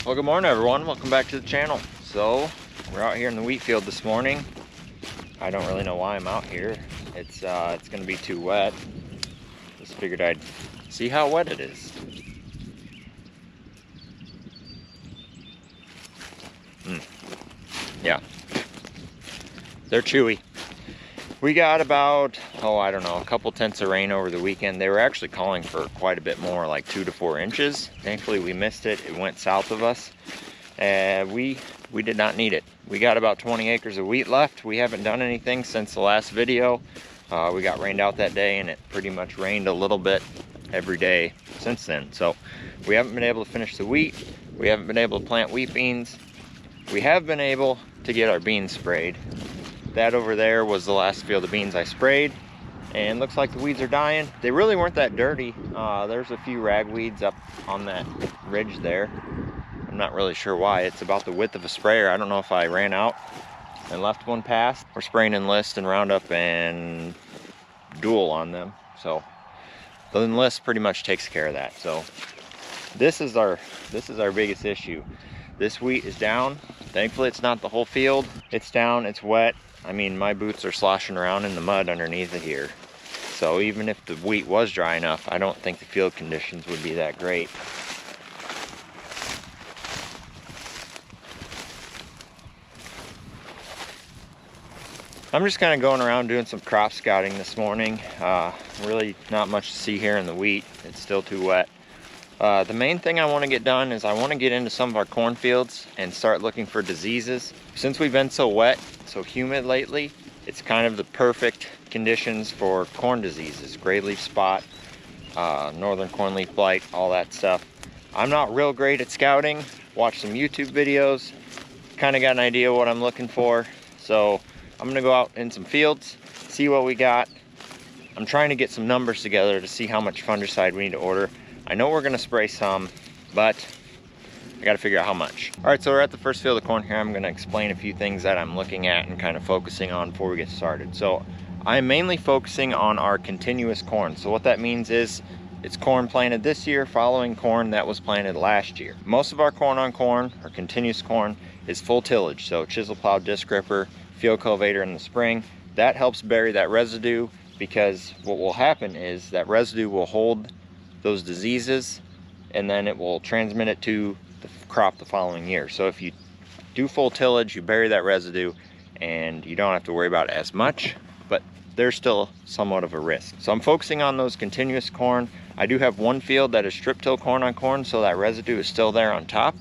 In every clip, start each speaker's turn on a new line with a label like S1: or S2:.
S1: Well, good morning everyone, welcome back to the channel. So we're out here in the wheat field this morning. I don't really know why I'm out here. It's gonna be too wet. Just figured I'd see how wet it is. Yeah, they're chewy. We got about, I don't know, a couple tenths of rain over the weekend. They were actually calling for quite a bit more, like 2 to 4 inches. Thankfully we missed it. It went south of us. And we did not need it. We got about 20 acres of wheat left. We haven't done anything since the last video. We got rained out that day and it pretty much rained a little bit every day since then. So we haven't been able to finish the wheat. We haven't been able to plant wheat beans. We have been able to get our beans sprayed. That over there was the last field of beans I sprayed, and looks like the weeds are dying. They really weren't that dirty. There's a few ragweeds up on that ridge there. I'm not really sure why. It's about the width of a sprayer. I don't know if I ran out and left one past. We're spraying Enlist and Roundup and Dual on them. So the Enlist pretty much takes care of that. So this is our biggest issue. This wheat is down. Thankfully it's not the whole field. It's down, it's wet. I mean, my boots are sloshing around in the mud underneath it here. So even if the wheat was dry enough, I don't think the field conditions would be that great. I'm just kind of going around doing some crop scouting this morning. Really not much to see here in the wheat. It's still too wet. The main thing I want to get done is I want to get into some of our cornfields and start looking for diseases. Since we've been so wet, so humid lately, it's kind of the perfect conditions for corn diseases. Gray leaf spot, northern corn leaf blight, all that stuff. I'm not real great at scouting. Watch some YouTube videos, kind of got an idea what I'm looking for. So I'm gonna go out in some fields, see what we got. I'm trying to get some numbers together to see how much fungicide we need to order. I know we're gonna spray some, but I gotta figure out how much. All right, so we're at the first field of corn here. I'm gonna explain a few things that I'm looking at and kind of focusing on before we get started. So I'm mainly focusing on our continuous corn. So what that means is it's corn planted this year following corn that was planted last year. Most of our corn on corn, or continuous corn, is full tillage. So chisel plow, disc gripper, field cultivator in the spring. That helps bury that residue, because what will happen is that residue will hold those diseases and then it will transmit it to the crop the following year. So if you do full tillage, you bury that residue and you don't have to worry about it as much, but there's still somewhat of a risk. So I'm focusing on those continuous corn. I do have one field that is strip till corn on corn, so that residue is still there on top.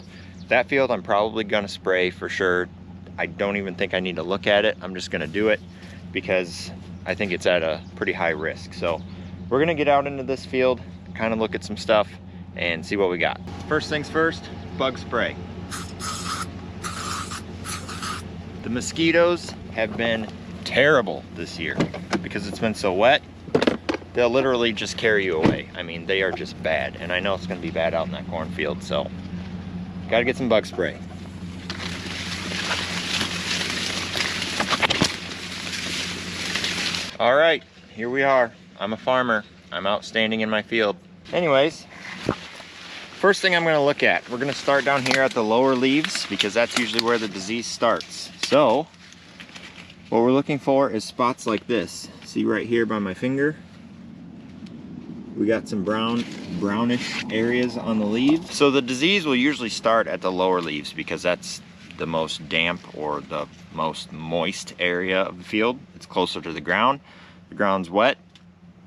S1: That field I'm probably gonna spray for sure. I don't even think I need to look at it. I'm just gonna do it because I think it's at a pretty high risk. So we're gonna get out into this field, kind of look at some stuff and see what we got. First things first, bug spray. The mosquitoes have been terrible this year because it's been so wet. They'll literally just carry you away. I mean, they are just bad, and I know it's gonna be bad out in that cornfield, so gotta get some bug spray. All right, here we are. I'm a farmer. I'm out standing in my field. Anyways, first thing I'm gonna look at, we're gonna start down here at the lower leaves because that's usually where the disease starts. So, what we're looking for is spots like this. See right here by my finger? We got some brownish areas on the leaves. So the disease will usually start at the lower leaves because that's the most damp or the most moist area of the field. It's closer to the ground. The ground's wet.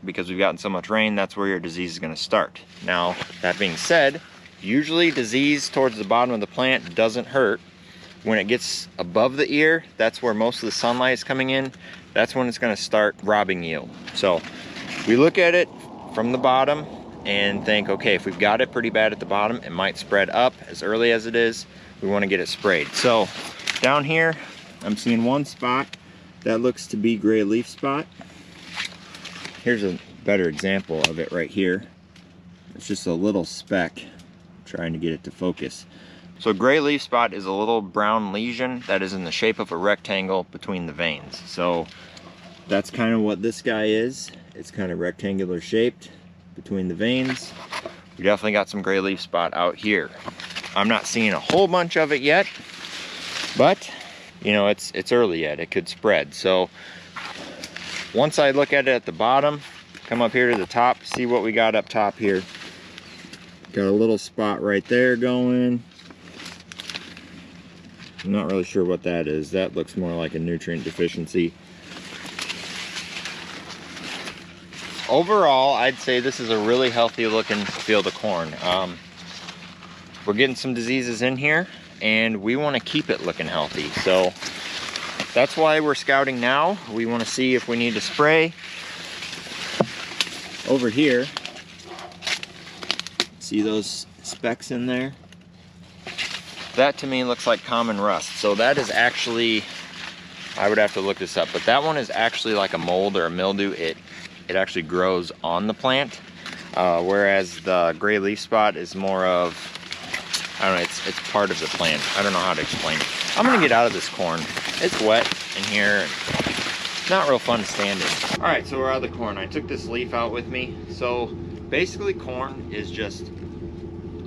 S1: Because we've gotten so much rain, that's where your disease is going to start. Now, that being said, usually disease towards the bottom of the plant doesn't hurt. When it gets above the ear, that's where most of the sunlight is coming in. That's when it's going to start robbing yield. So we look at it from the bottom and think, okay, if we've got it pretty bad at the bottom, it might spread up as early as it is. We want to get it sprayed. So down here, I'm seeing one spot that looks to be gray leaf spot. Here's a better example of it right here. It's just a little speck. I'm trying to get it to focus. So gray leaf spot is a little brown lesion that is in the shape of a rectangle between the veins. So that's kind of what this guy is. It's kind of rectangular shaped between the veins. We definitely got some gray leaf spot out here. I'm not seeing a whole bunch of it yet, but you know, it's early yet. It could spread. So once I look at it at the bottom, come up here to the top, see what we got up top here. Got a little spot right there going. I'm not really sure what that is. That looks more like a nutrient deficiency. Overall, I'd say this is a really healthy looking field of corn. We're getting some diseases in here, and we want to keep it looking healthy. So that's why we're scouting now. We want to see if we need to spray. Over here, see those specks in there? That to me looks like common rust. So that is actually, I would have to look this up, but that one is actually like a mold or a mildew. It actually grows on the plant, whereas the gray leaf spot is more of, I don't know, it's part of the plant. I don't know how to explain it. I'm gonna get out of this corn. It's wet in here. It's not real fun to stand in. All right, so we're out of the corn. I took this leaf out with me. So basically corn is just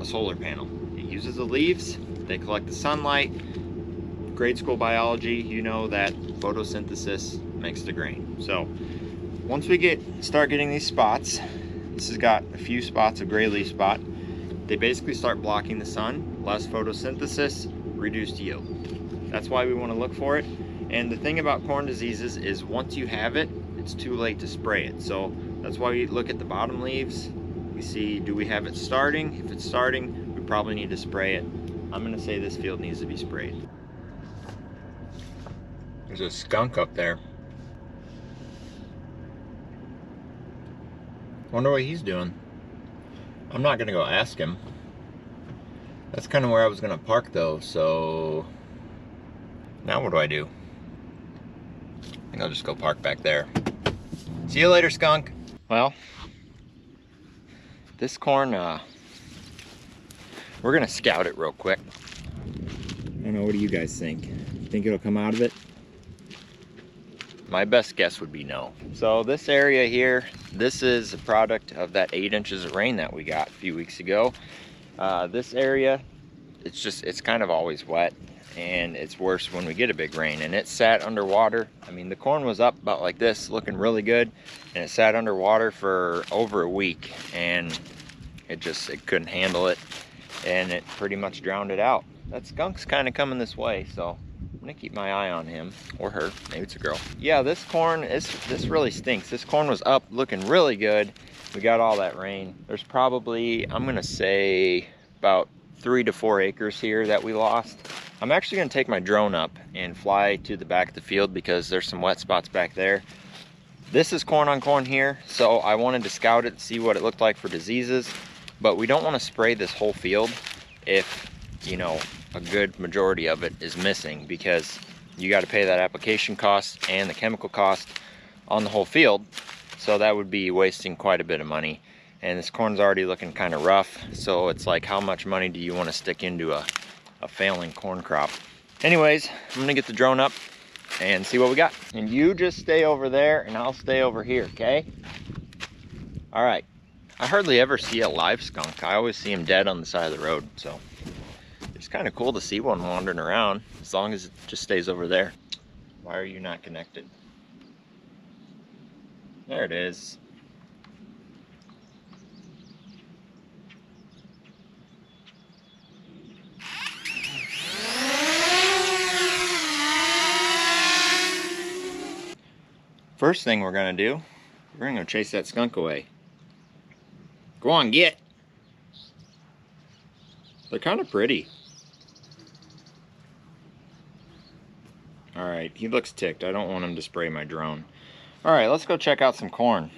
S1: a solar panel. It uses the leaves, they collect the sunlight. Grade school biology, you know that photosynthesis makes the grain. So once we start getting these spots, this has got a few spots of gray leaf spot. They basically start blocking the sun, less photosynthesis, reduced yield. That's why we want to look for it. And the thing about corn diseases is once you have it, it's too late to spray it. So that's why we look at the bottom leaves. We see, do we have it starting? If it's starting, we probably need to spray it. I'm gonna say this field needs to be sprayed. There's a skunk up there. Wonder what he's doing. I'm not gonna go ask him. That's kind of where I was gonna park though, so now what do I do? I think I'll just go park back there. See you later, skunk. Well, this corn, we're gonna scout it real quick. I don't know, what do you guys think? Think it'll come out of it? My best guess would be no. So this area here, this is a product of that 8 inches of rain that we got a few weeks ago. This area, it's kind of always wet, and it's worse when we get a big rain. And it sat underwater. I mean, the corn was up about like this, looking really good, and it sat underwater for over a week, and it couldn't handle it, and it pretty much drowned it out. That skunk's kind of coming this way, so I'm gonna keep my eye on him, or her, maybe it's a girl. Yeah, this corn, this really stinks. This corn was up looking really good. We got all that rain. There's probably, I'm gonna say, about 3 to 4 acres here that we lost. I'm actually gonna take my drone up and fly to the back of the field because there's some wet spots back there. This is corn on corn here, so I wanted to scout it, see what it looked like for diseases, but we don't wanna spray this whole field if, you know, a good majority of it is missing, because you got to pay that application cost and the chemical cost on the whole field. So that would be wasting quite a bit of money. And this corn's already looking kind of rough. So it's like, how much money do you want to stick into a failing corn crop? Anyways, I'm gonna get the drone up and see what we got. And you just stay over there and I'll stay over here, okay? All right. I hardly ever see a live skunk. I always see them dead on the side of the road, so it's kind of cool to see one wandering around, as long as it just stays over there. Why are you not connected? There it is. First thing we're gonna do, we're gonna go chase that skunk away. Go on, get. They're kind of pretty. All right, he looks ticked. I don't want him to spray my drone. All right, let's go check out some corn.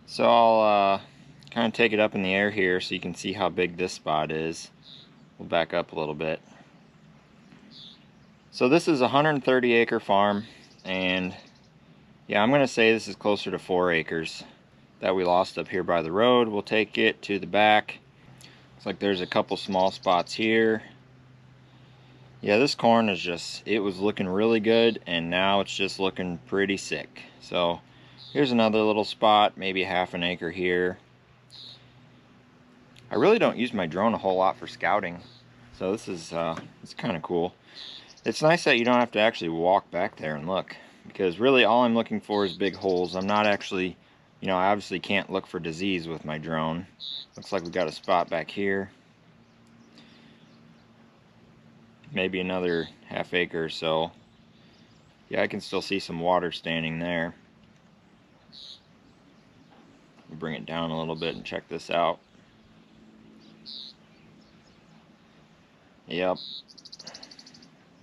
S1: So I'll kind of take it up in the air here so you can see how big this spot is. We'll back up a little bit. So this is a 130 acre farm, and yeah, I'm gonna say this is closer to 4 acres that we lost up here by the road. We'll take it to the back. Looks like there's a couple small spots here. Yeah, this corn is just, it was looking really good, and now it's just looking pretty sick. So here's another little spot, maybe 1/2 an acre here. I really don't use my drone a whole lot for scouting, so this is it's kind of cool. It's nice that you don't have to actually walk back there and look, because really all I'm looking for is big holes. I'm not actually, you know, I obviously can't look for disease with my drone. Looks like we got a spot back here. Maybe another half acre or so. Yeah, I can still see some water standing there. Bring it down a little bit and check this out. Yep,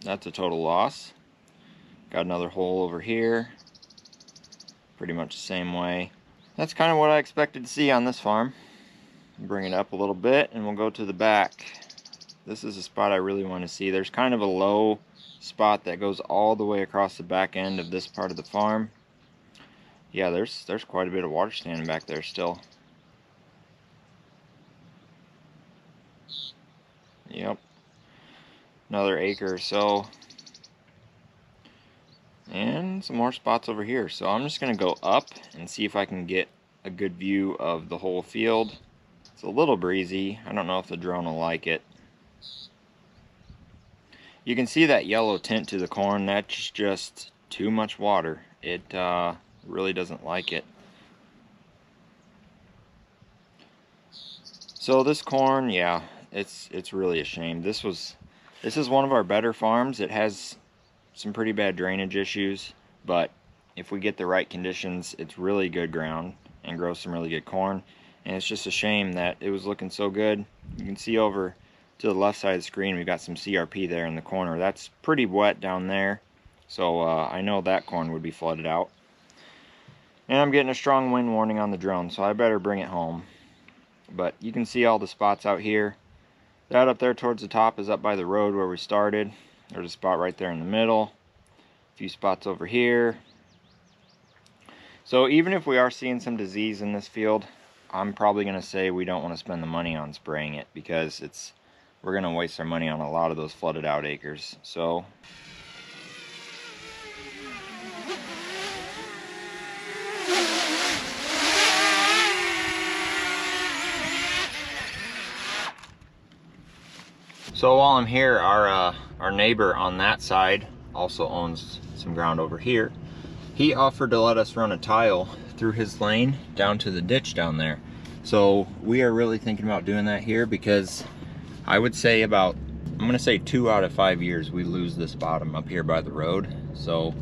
S1: that's a total loss. Got another hole over here, pretty much the same way. That's kind of what I expected to see on this farm. Bring it up a little bit and we'll go to the back. This is a spot I really want to see. There's kind of a low spot that goes all the way across the back end of this part of the farm. Yeah, there's quite a bit of water standing back there still. Yep, another acre or so. And some more spots over here. So I'm just gonna go up and see if I can get a good view of the whole field. It's a little breezy. I don't know if the drone will like it. You can see that yellow tint to the corn. That's just too much water. It really doesn't like it. So this corn, yeah, it's really a shame. This is one of our better farms. It has some pretty bad drainage issues, but if we get the right conditions, it's really good ground and grows some really good corn. And it's just a shame that it was looking so good. You can see over to the left side of the screen, we've got some CRP there in the corner. That's pretty wet down there, so I know that corn would be flooded out. And I'm getting a strong wind warning on the drone, so I better bring it home. But you can see all the spots out here. That up there towards the top is up by the road where we started. There's a spot right there in the middle. A few spots over here. So even if we are seeing some disease in this field, I'm probably going to say we don't want to spend the money on spraying it, because we're going to waste our money on a lot of those flooded out acres. So while I'm here, our neighbor on that side also owns some ground over here. He offered to let us run a tile through his lane down to the ditch down there. So we are really thinking about doing that here, because I would say I'm gonna say 2 out of 5 years we lose this bottom up here by the road. So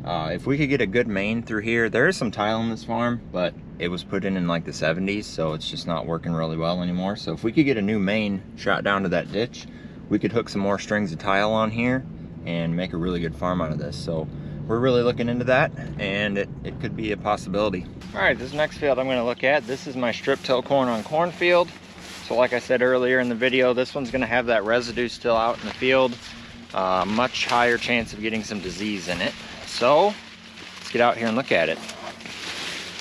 S1: if we could get a good main through here, there is some tile in this farm, but it was put in like the 70s, so it's just not working really well anymore. So if we could get a new main shot down to that ditch, we could hook some more strings of tile on here and make a really good farm out of this. So we're really looking into that, and it could be a possibility. All right, this next field I'm gonna look at, this is my strip till corn on cornfield. So like I said earlier in the video, this one's gonna have that residue still out in the field. Much higher chance of getting some disease in it. So let's get out here and look at it.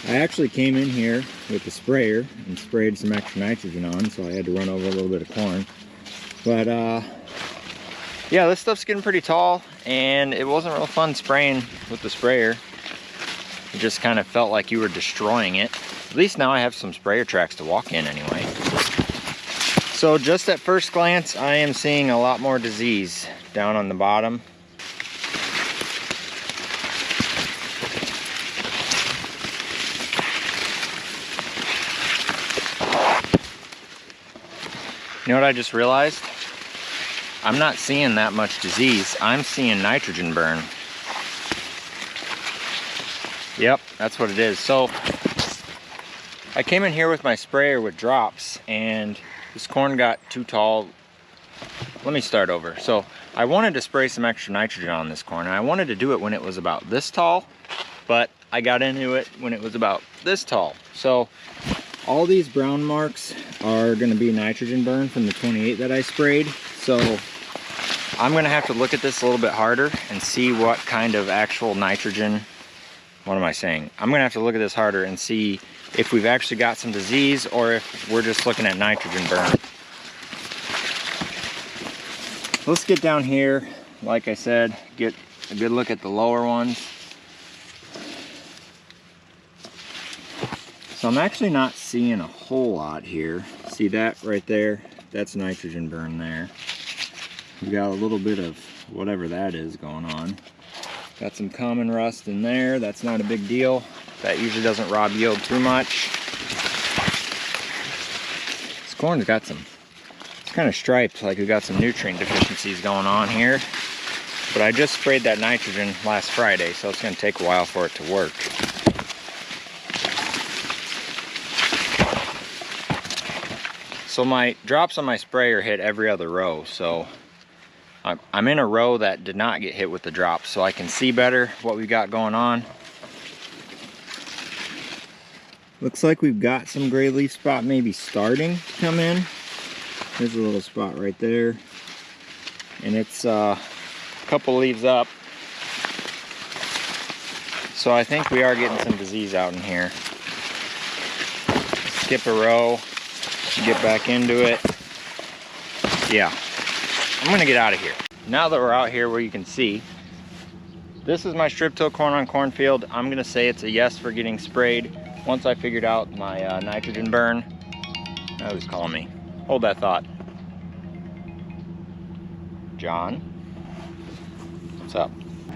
S1: I actually came in here with the sprayer and sprayed some extra nitrogen on, so I had to run over a little bit of corn. But yeah, this stuff's getting pretty tall, and it wasn't real fun spraying with the sprayer. It just kind of felt like you were destroying it. At least now I have some sprayer tracks to walk in anyway. So just at first glance, I am seeing a lot more disease down on the bottom. You know what I just realized? I'm not seeing that much disease. I'm seeing nitrogen burn. Yep, that's what it is. So I came in here with my sprayer with drops, and this corn got too tall. Let me start over. So I wanted to spray some extra nitrogen on this corn, and I wanted to do it when it was about this tall, but I got into it when it was about this tall. So all these brown marks are gonna be nitrogen burn from the 28 that I sprayed. So I'm gonna have to look at this a little bit harder and see what kind of actual nitrogen, what am I saying? I'm gonna have to look at this harder and see if we've actually got some disease or if we're just looking at nitrogen burn. Let's get down here, like I said, get a good look at the lower ones. So I'm actually not seeing a whole lot here. See that right there? That's nitrogen burn there. We got a little bit of whatever that is going on. Got some common rust in there. That's not a big deal. That usually doesn't rob yield too much. This corn's got some, it's kind of striped, like we got some nutrient deficiencies going on here. But I just sprayed that nitrogen last Friday, so it's going to take a while for it to work. So my drops on my sprayer hit every other row, so I'm in a row that did not get hit with the drops, so I can see better what we've got going on. Looks like we've got some gray leaf spot maybe starting to come in. There's a little spot right there, and it's a couple leaves up. So I think we are getting some disease out in here. Skip a row, get back into it. Yeah. I'm gonna get out of here. Now that we're out here where you can see, this is my strip till corn on corn field. I'm gonna say it's a yes for getting sprayed. Once I figured out my nitrogen burn. Oh, who's calling me? Hold that thought. John? What's up?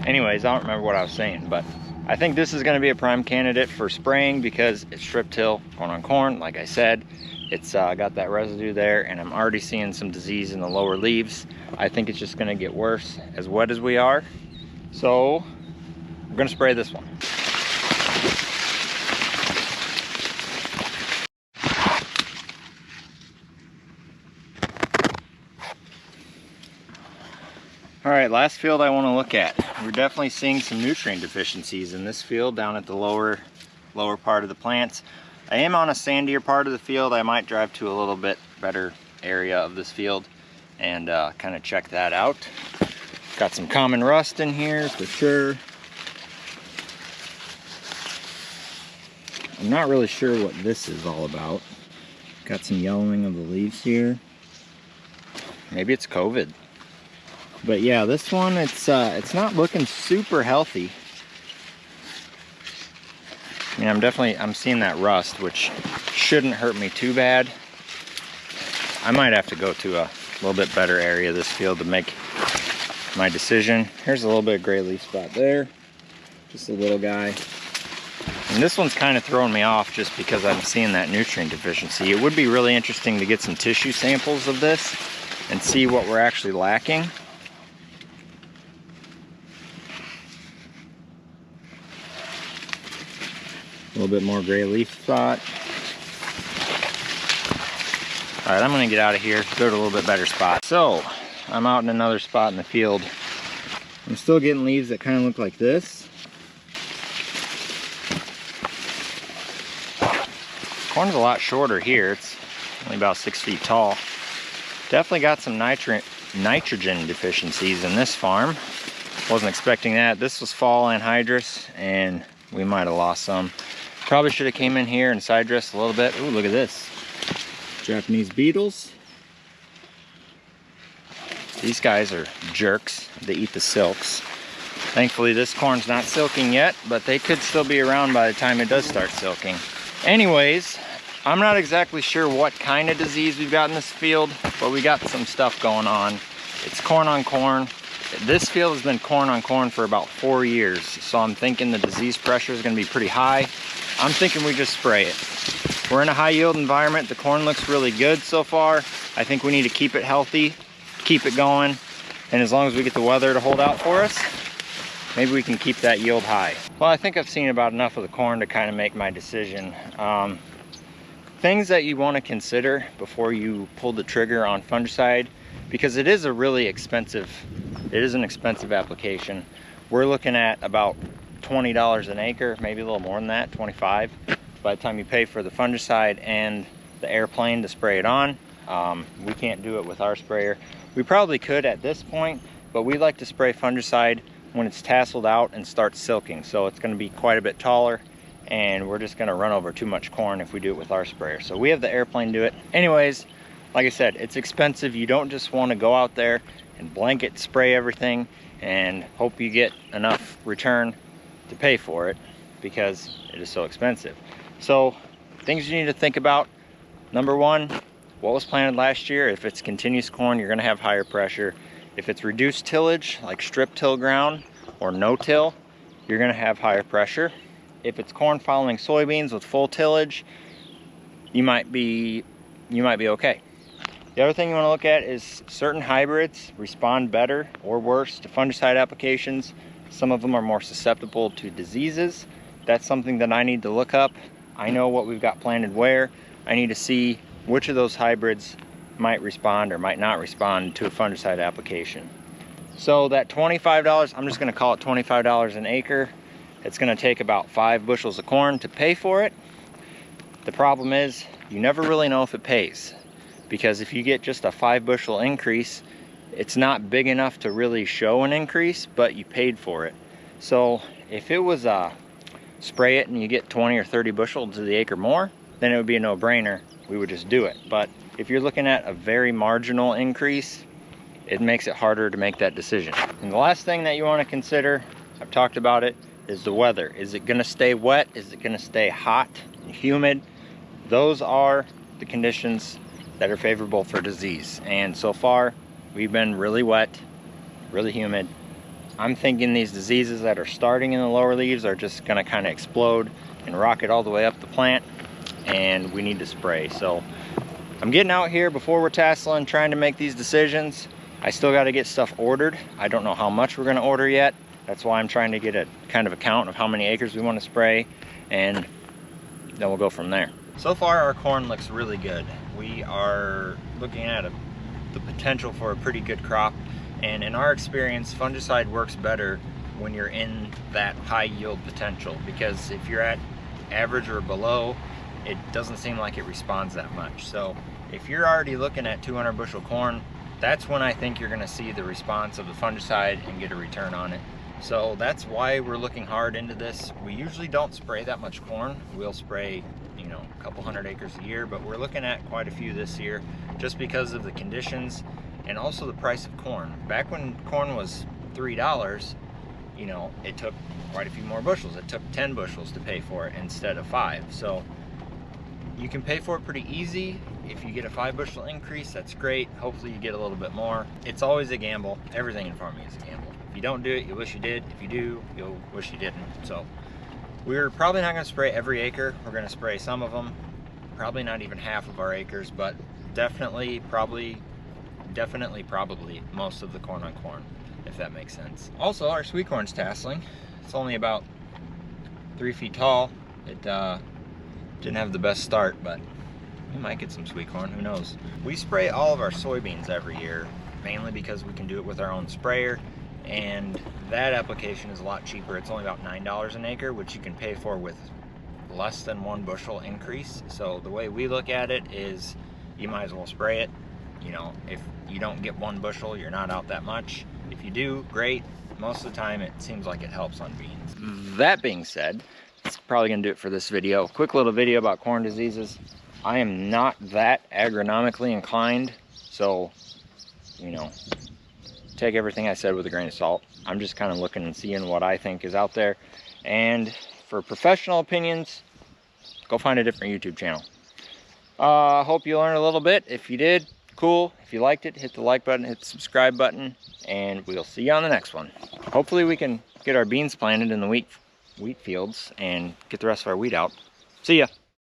S1: Anyways, I don't remember what I was saying, but I think this is gonna be a prime candidate for spraying because it's strip till corn on corn, like I said. It's got that residue there, and I'm already seeing some disease in the lower leaves. I think it's just gonna get worse as wet as we are. So we're gonna spray this one. All right, last field I wanna look at. We're definitely seeing some nutrient deficiencies in this field down at the lower part of the plants. I am on a sandier part of the field. I might drive to a little bit better area of this field and kind of check that out. Got some common rust in here for sure. I'm not really sure what this is all about. Got some yellowing of the leaves here. Maybe it's COVID. But yeah, this one, it's not looking super healthy. I mean, I'm seeing that rust, which shouldn't hurt me too bad. I might have to go to a little bit better area of this field to make my decision. Here's a little bit of gray leaf spot there. Just a little guy. And this one's kind of throwing me off just because I'm seeing that nutrient deficiency. It would be really interesting to get some tissue samples of this and see what we're actually lacking. A little bit more gray leaf spot. All right, I'm gonna get out of here, go to a little bit better spot. So, I'm out in another spot in the field. I'm still getting leaves that kind of look like this. Corn's a lot shorter here. It's only about 6 feet tall. Definitely got some nitrogen deficiencies in this farm. Wasn't expecting that. This was fall anhydrous, and we might have lost some. Probably should have came in here and side dressed a little bit. Ooh, look at this. Japanese beetles. These guys are jerks. They eat the silks. Thankfully this corn's not silking yet, but they could still be around by the time it does start silking. Anyways, I'm not exactly sure what kind of disease we've got in this field, but we got some stuff going on. It's corn on corn. This field has been corn on corn for about 4 years, so I'm thinking the disease pressure is going to be pretty high. I'm thinking we just spray it. We're in a high yield environment. The corn looks really good so far. I think we need to keep it healthy, keep it going, and as long as we get the weather to hold out for us, maybe we can keep that yield high. Well, I think I've seen about enough of the corn to kind of make my decision. Things that you want to consider before you pull the trigger on fungicide, because it is a really expensive, it is an expensive application. We're looking at about $20 an acre, maybe a little more than that, 25, by the time you pay for the fungicide and the airplane to spray it on. We can't do it with our sprayer. We probably could at this point, but we like to spray fungicide when it's tasseled out and starts silking. So it's going to be quite a bit taller, and we're just going to run over too much corn if we do it with our sprayer. So we have the airplane do it. Anyways, like I said, it's expensive. You don't just want to go out there and blanket spray everything and hope you get enough return to pay for it, because it is so expensive. So things you need to think about. Number one, what was planted last year. If it's continuous corn, you're gonna have higher pressure. If it's reduced tillage, like strip till ground or no till, you're gonna have higher pressure. If it's corn following soybeans with full tillage, you might be okay. The other thing you want to look at is certain hybrids respond better or worse to fungicide applications. Some of them are more susceptible to diseases. That's something that I need to look up. I know what we've got planted where. I need to see which of those hybrids might respond or might not respond to a fungicide application. So that $25, I'm just going to call it $25 an acre. It's going to take about 5 bushels of corn to pay for it. The problem is you never really know if it pays, because if you get just a 5 bushel increase, it's not big enough to really show an increase, but you paid for it. So if it was spray it and you get 20 or 30 bushels to the acre more, then it would be a no-brainer. We would just do it. But if you're looking at a very marginal increase, it makes it harder to make that decision. And the last thing that you want to consider, I've talked about it, is the weather. Is it going to stay wet? Is it going to stay hot and humid? Those are the conditions that are favorable for disease. And so far, we've been really wet, really humid. I'm thinking these diseases that are starting in the lower leaves are just gonna kind of explode and rocket all the way up the plant, and we need to spray. So I'm getting out here before we're tasseling, trying to make these decisions. I still got to get stuff ordered. I don't know how much we're going to order yet. That's why I'm trying to get a kind of a count of how many acres we want to spray, and then we'll go from there. So far our corn looks really good. We are looking at the potential for a pretty good crop, and in our experience, fungicide works better when you're in that high yield potential, because if you're at average or below, it doesn't seem like it responds that much. So if you're already looking at 200 bushel corn, that's when I think you're gonna see the response of the fungicide and get a return on it. So that's why we're looking hard into this. We usually don't spray that much corn. We'll spray, you know, a couple hundred acres a year, but we're looking at quite a few this year just because of the conditions and also the price of corn. Back when corn was $3, you know, it took quite a few more bushels. It took 10 bushels to pay for it instead of 5. So you can pay for it pretty easy. If you get a 5 bushel increase, that's great. Hopefully you get a little bit more. It's always a gamble. Everything in farming is a gamble. If you don't do it, you wish you did. If you do, you'll wish you didn't. So we're probably not gonna spray every acre. We're gonna spray some of them. Probably not even half of our acres, but definitely, probably most of the corn on corn, if that makes sense. Also, our sweet corn's tasseling. It's only about 3 feet tall. It didn't have the best start, but we might get some sweet corn, who knows. We spray all of our soybeans every year, mainly because we can do it with our own sprayer, and that application is a lot cheaper. It's only about $9 an acre, which you can pay for with less than 1 bushel increase. So the way we look at it is you might as well spray it. You know, if you don't get 1 bushel, you're not out that much. If you do, great. Most of the time it seems like it helps on beans. That being said, it's probably gonna do it for this video. Quick little video about corn diseases. I am not that agronomically inclined, so, you know, take everything I said with a grain of salt. I'm just kind of looking and seeing what I think is out there. And for professional opinions, go find a different YouTube channel. Hope you learned a little bit. If you did, cool. If you liked it, hit the like button, hit the subscribe button, and we'll see you on the next one. Hopefully we can get our beans planted in the wheat fields and get the rest of our wheat out. See ya.